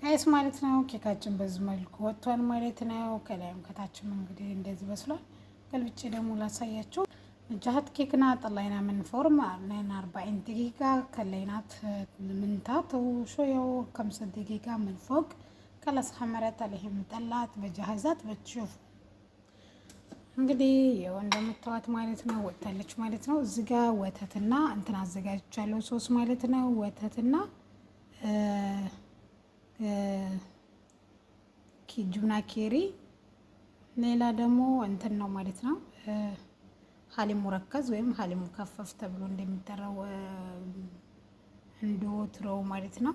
ጋይስ ማለት ነው። ኬካችን በዚህ መልኩ ወጥቷል ማለት ነው። ከላይም ከታችም እንግዲህ እንደዚህ በስሏል። ገልብጬ ደግሞ ላሳያችሁ። جهات كيكنا طلعنا من فرن عملنا 40 دقيقة كلينات منتات وشوية و5 دقيقة من فوق خلاص خمرت عليهم طلعت بجهزات بتشوف እንግዲህ ያው እንደምታዩት ማለት ነው ወጣለች ማለት ነው። እዚህ ጋር ወተትና እንትን አዘጋጅቻለሁ ሶስ ማለት ነው። ወተትና ጁብና ኬሪ ሌላ ደግሞ እንትን ነው ማለት ነው። ሀሊም ሙረከዝ ወይም ሀሊም ሙከፈፍ ተብሎ እንደሚጠራው እንደወትሮው ማለት ነው።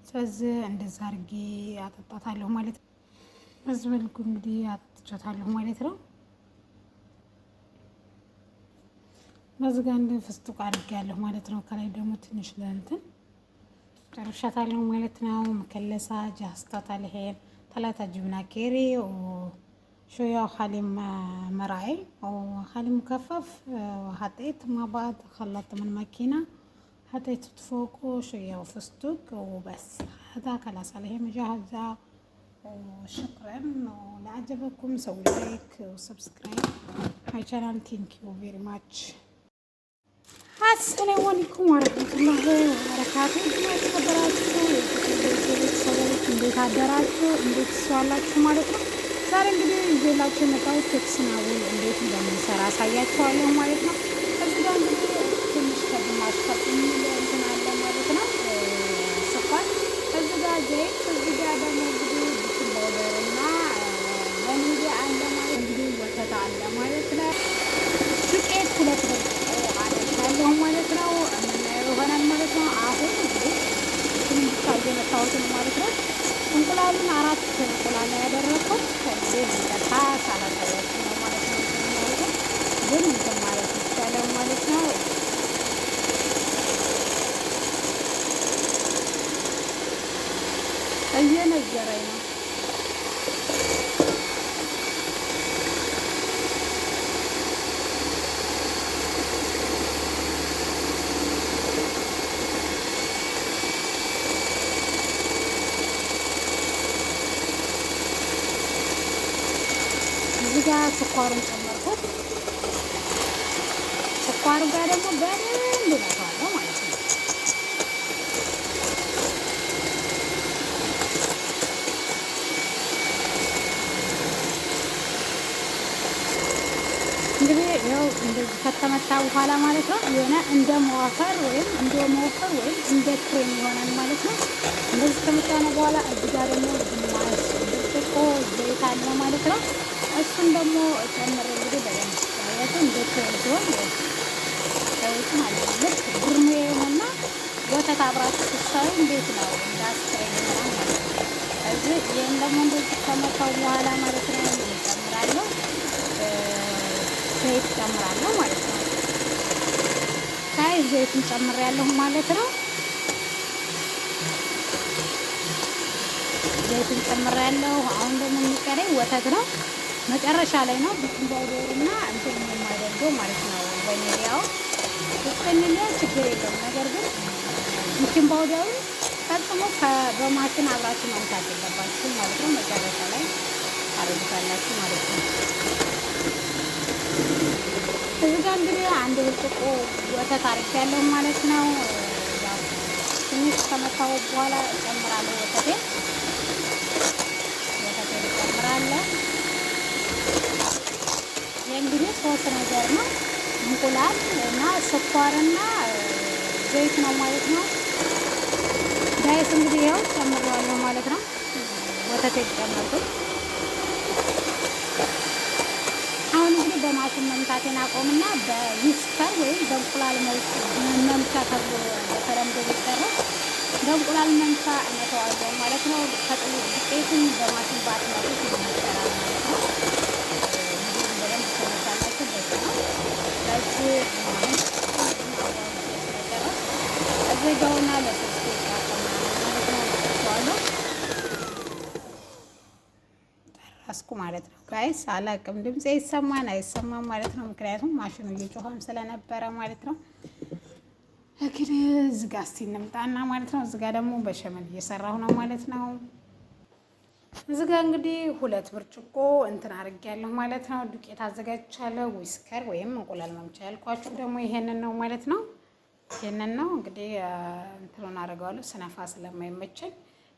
ስለዚህ እንደዛ አድርጌ አጠጣታለሁ ማለት ነው። በዚህ መልኩ እንግዲህ አጠጥቻታለሁ ማለት ነው። በዚህ ጋር እንደ ፍስቱቅ አድርጌያለሁ ማለት ነው። ከላይ ደግሞ ትንሽ ለእንትን ጨርሻታለሁ ማለት ነው። መከለሳ ጃስታታል ሄን ثلاثة جبنة كيري وشوية حليب مراعي وحليب مكفف وحطيت مع بعض خلطت من الماكينة حطيت فوق شوية وفستق وبس هذا خلاص عليه مجهزة. وشكرا ولو عجبكم سووا لايك وسبسكرايب هاي channel. thank you very much. السلام عليكم ورحمة الله وبركاته. እንዴት አደራችሁ? እንዴት ተዋላችሁ ማለት ነው። ዛሬ እንግዲህ ይዤላችሁ የመጣሁት ኬክስናው እንዴት እንደምንሰራ አሳያችኋለሁ ማለት ነው። እዚህ ጋር እንግዲህ ትንሽ ከግማሽ ከፍ የሚል እንትን አለ ማለት ነው ስኳር፣ እዚህ ጋር ዘይት፣ እዚህ ጋር ደግሞ እንግዲህ ቤኪንግ ፓውደር እና ቫኒላ አለ ማለት እንግዲህ ወተት አለ ማለት ነው። ዱቄት 2 ብርጭቆ አደርጋለሁ ማለት ነው። የምናየው ይሆናል ማለት ነው። አሁን እንግዲህ የመታወትን ማለት ነው። እንቁላሉን 4 እንቁላል ያደረኩት ከዚህ እንደታ ሳላሳያችሁ ነው ማለት ነው። ግን እንትን ማለት ይቻላል ማለት ነው። እየነገረኝ ነው። እዚህ ጋር ስኳሩን ጨመርኩት። ስኳሩ ጋር ደግሞ በደንብ እነካዋለሁ ማለት ነው። እንግዲህ ያው እንደዚህ ከተመታ በኋላ ማለት ነው የሆነ እንደ መዋፈር ወይም እንደ ክሬም ይሆናል ማለት ነው። እንደዚህ ከተመታ በኋላ እዚህ ጋር ደግሞ ግማሽ ብርጭቆ ዘይት አለ ማለት ነው። እሱን ደግሞ ጨምሬ እንግዲህ በደንብ ያያቱ እንደ ክሬም ሲሆን ዘይት ማለት ነው። ልክ ጉርሜ የሆነና ወተት አብራችሁ ስትሰሩ እንዴት ነው እንዳስክሬም ይሆናል ማለት ነው። እዚህ ይህን ደግሞ እንደዚህ ከመታው በኋላ ማለት ነው ጨምራለሁ፣ ዘይት ጨምራለሁ ማለት ነው። ዘይቱን ጨምሬያለሁ ማለት ነው። ዘይቱን ጨምሬያለሁ። አሁን ደግሞ የሚቀረኝ ወተት ነው። መጨረሻ ላይ ነው ቤኪንግ ፓውደርና እንትን የማደርገው ማለት ነው። ቫኒላው ቫኒላ ችግር የለውም። ነገር ግን ቤኪንግ ፓውደሩ ፈጽሞ በማሽን አብራችሁ ማምታት የለባችሁ ማለት ነው። መጨረሻ ላይ ታደርጉታላችሁ ማለት ነው። እዚህ ጋር እንግዲህ 1 ብርጭቆ ወተት አድርጌያለሁ ማለት ነው። ያው ትንሽ ከመታው በኋላ እጨምራለሁ ወተቴን እጨምራለሁ። እንግዲህ 3 ነገር ነው። እንቁላል እና ስኳርና ዘይት ነው ማለት ነው። ጋይስ እንግዲህ ያው ጨምሬዋለሁ ማለት ነው። ወተት ጨመርኩት። አሁን እንግዲህ በማሽን መምታቴን አቆምና በዊስከር ወይም በእንቁላል መምቻ ተብሎ በተለምዶ የሚጠራው በእንቁላል መምቻ እመታዋለሁ ማለት ነው። ከጥሉ ዱቄቱን በማሽን ባትመጡት ይመከራል ማለት ነው። እዘጋውና ለሶስት ጨረስኩ ማለት ነው። ጋይስ አላቅም ድምጼ ይሰማን አይሰማም ማለት ነው። ምክንያቱም ማሽኑ እየጮኸም ስለነበረ ማለት ነው። እንግዲህ እዚህ ጋር እስቲ እንምጣና ማለት ነው። እዚህ ጋር ደግሞ በሸመን እየሰራሁ ነው ማለት ነው። እዚህ ጋር እንግዲህ 2 ብርጭቆ እንትን አድርጌያለሁ ማለት ነው። ዱቄት አዘጋጅቻለሁ። ዊስከር ወይም እንቁላል መምቻ ያልኳችሁ ደግሞ ይሄንን ነው ማለት ነው። ይሄንን ነው እንግዲህ እንትኑን አደርገዋለሁ ስነፋ ስለማይመቸኝ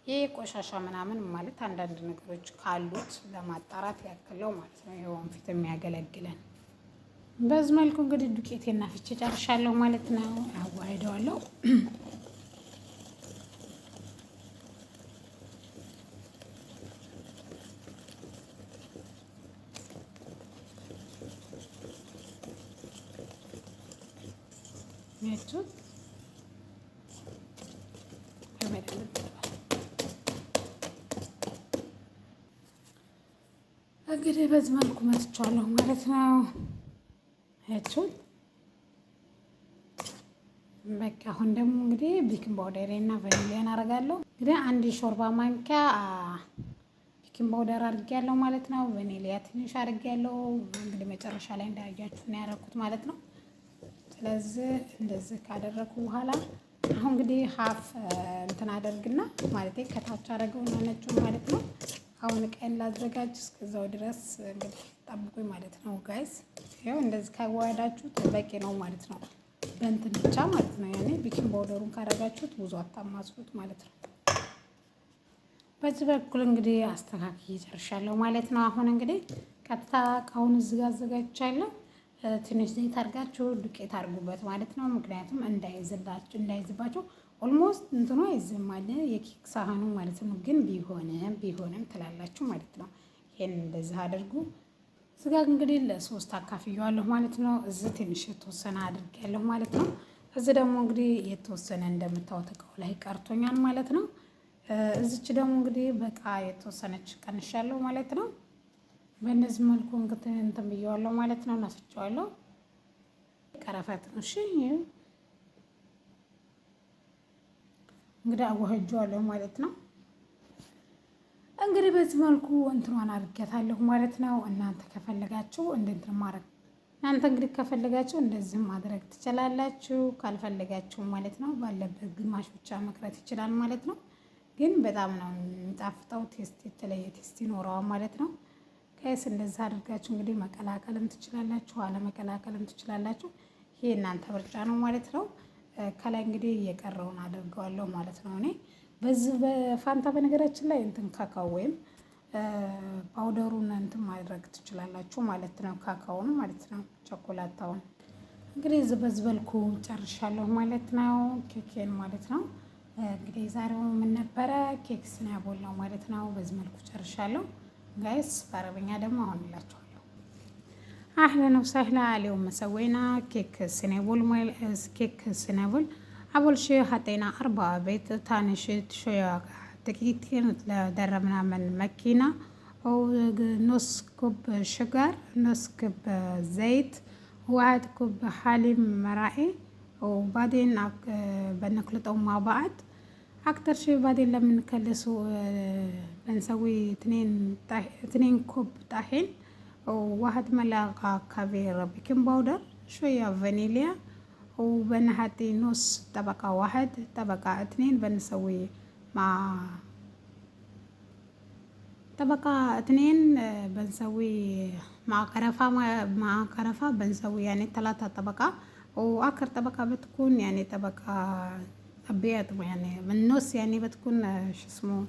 ይሄ ቆሻሻ ምናምን ማለት አንዳንድ ነገሮች ካሉት ለማጣራት ያክለው ማለት ነው። ይሄ ወንፊት የሚያገለግለን በዚህ መልኩ እንግዲህ ዱቄቴን ነፍቼ ጨርሻለሁ ማለት ነው። አዋህደዋለሁ። እንግዲህ በዚህ መልኩ መትቻለሁ ማለት ነው። አይታችሁት በቃ አሁን ደግሞ እንግዲህ ቤኪንግ ፓውደር እና ቫኒሊያን አደርጋለሁ። እንግዲህ 1 ሾርባ ማንኪያ ቤኪንግ ፓውደር አድርጌያለሁ ማለት ነው። ቫኒሊያ ትንሽ አድርጌያለሁ። እንግዲህ መጨረሻ ላይ እንዳያችሁ ነው ያደረኩት ማለት ነው። ስለዚህ እንደዚህ ካደረኩ በኋላ አሁን እንግዲህ ሀፍ እንትን አደርግና ማለት ከታች አደረገውና ነጩን ማለት ነው። አሁን ቀን ላዘጋጅ እስከዛው ድረስ እንግዲህ ጠብቁኝ ማለት ነው ጋይስ። ይኸው እንደዚህ ካዋሃዳችሁት በቂ ነው ማለት ነው። በእንትን ብቻ ማለት ነው። ያኔ ቤኪንግ ፓውደሩን ካደረጋችሁት ብዙ አታማስሉት ማለት ነው። በዚህ በኩል እንግዲህ አስተካክዬ ጨርሻለሁ ማለት ነው። አሁን እንግዲህ ቀጥታ እቃውን እዚህ ጋር አዘጋጅቻለሁ። ትንሽ ዘይት አድርጋችሁ ዱቄት አድርጉበት ማለት ነው። ምክንያቱም እንዳይዝባችሁ ኦልሞስት እንትኑ አይዝም አለ የኬክ ሳህኑ ማለት ነው። ግን ቢሆንም ትላላችሁ ማለት ነው። ይሄን እንደዚህ አድርጉ። ስጋ እንግዲህ ለ3 አካፍየዋለሁ ማለት ነው። እዚህ ትንሽ የተወሰነ አድርጌያለሁ ማለት ነው። እዚህ ደግሞ እንግዲህ የተወሰነ እንደምታዩት እቃው ላይ ቀርቶኛል ማለት ነው። እዚች ደግሞ እንግዲህ በቃ የተወሰነች ቀንሻለሁ ማለት ነው። በእነዚህ መልኩ እንትን ብየዋለሁ ማለት ነው። ነፍቼዋለሁ። ቀረፈት ነው። እሺ እንግዲህ አዋህጄዋለሁ ማለት ነው። እንግዲህ በዚህ መልኩ እንትኗን አድርጌታለሁ ማለት ነው። እናንተ ከፈለጋችሁ እንትን ማድረግ እንግዲህ ከፈለጋችሁ እንደዚህ ማድረግ ትችላላችሁ። ካልፈለጋችሁ ማለት ነው ባለበት ግማሽ ብቻ መቅረት ይችላል ማለት ነው። ግን በጣም ነው የሚጣፍጠው። ቴስት የተለየ ቴስት ይኖረዋል ማለት ነው። ከስ እንደዛ አድርጋችሁ እንግዲህ መቀላቀልም ትችላላችሁ፣ አለመቀላቀልም ትችላላችሁ። ይሄ እናንተ ምርጫ ነው ማለት ነው። ከላይ እንግዲህ እየቀረውን አድርገዋለሁ ማለት ነው። እኔ በዚህ በፋንታ በነገራችን ላይ እንትን ካካው ወይም ፓውደሩን እንትን ማድረግ ትችላላችሁ ማለት ነው። ካካውን ማለት ነው፣ ቸኮላታውን እንግዲህ በዚህ መልኩ ጨርሻለሁ ማለት ነው። ኬኬን ማለት ነው። እንግዲህ ዛሬው ምን ነበረ? ኬክ ስናቦል ነው ማለት ነው። በዚህ መልኩ ጨርሻለሁ ጋይስ። በአረበኛ ደግሞ አሁን እላችኋለሁ። አህለን ወሰህላ አለይኩም ሰወይና ኬክ ስናቦል أول شيء حطينا 4 بيض. ثاني شيء شوية دقيقتين دربنا من ماكينة ونص كوب شجر، نص كوب زيت، 1 كوب حليب مرقي، وبعدين بنخلطهم مع بعض. أكتر شيء بعدين لما نكلسه بنسوي 2 كوب طحين، و1 ملعقة كبير بيكنج باودر، شوية فانيليا، وبنحطي نص طبقة 1 طبقة 2 بنسوي مع طبقة 2 بنسوي مع قرفة بنسوي يعني 3 طبقة، وآخر طبقة بتكون يعني طبقة أبيض يعني من النص يعني بتكون شو اسمه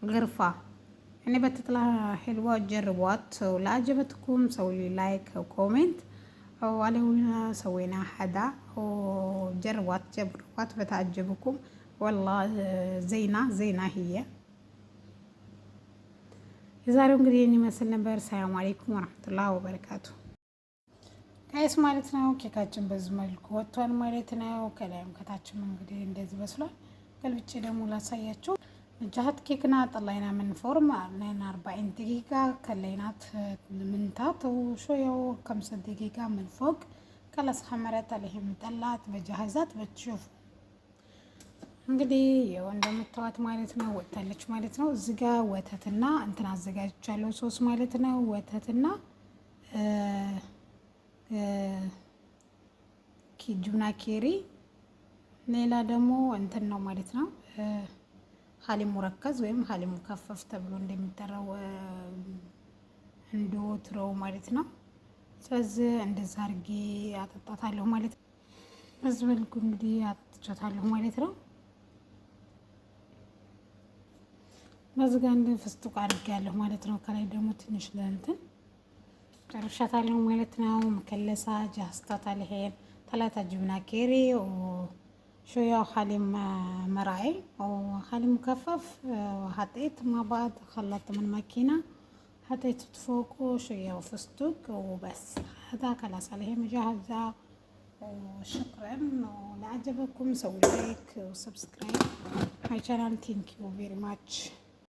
غرفة يعني بتطلع حلوة. جربوات ولا عجبتكم سوي لايك أو كومنت، وعلينا سوينا حدا وجربوات بتعجبكم والله زينة هي የዛሬው እንግዲህ የሚመስል ነበር። ሰላም አለይኩም ወራህመቱላሂ ወበረካቱ ጋይስ ማለት ነው። ኬካችን በዚህ መልኩ ወጥቷል ማለት ነው። ከላይም ከታችም እንግዲህ እንደዚህ በስሏል። ገልብጬ ደግሞ ላሳያችሁ። نجحت كيكنا طلعنا من فرن عملنا 40 دقيقة، خلينات منتات وشوية و5 دقيقة من فوق. خلاص خمرت عليهم طلعت بجهزت بتشوف እንግዲህ ያው እንደምታዩት ማለት ነው ወጣለች ማለት ነው። እዚህ ጋር ወተትና እንትን አዘጋጅቻለሁ ሶስ ማለት ነው። ወተትና ጁብና ኬሪ ሌላ ደግሞ እንትን ነው ማለት ነው ሀሊም ሙረከዝ ወይም ሀሊም ሙከፈፍ ተብሎ እንደሚጠራው እንደ ወትሮው ማለት ነው። ስለዚህ እንደዛ አድርጌ አጠጣታለሁ ማለት ነው። በዚህ መልኩ እንግዲህ አጠጥቻታለሁ ማለት ነው። በዚህ ጋር እንደ ፍስጡቅ አድርጌያለሁ ማለት ነው። ከላይ ደግሞ ትንሽ ለእንትን ጨርሻታለሁ ማለት ነው። مكلسة جهزتها الحين 3 جبنة كيري وشوية حليب مراعي وحليب مكفف وحطيت مع بعض خلطت من الماكينة حطيت فوقه شوية فستق وبس. هذا خلاص عليه مجهزة. وشكرا ولو عجبكم سووا لايك وسبسكرايب my channel. thank you very much.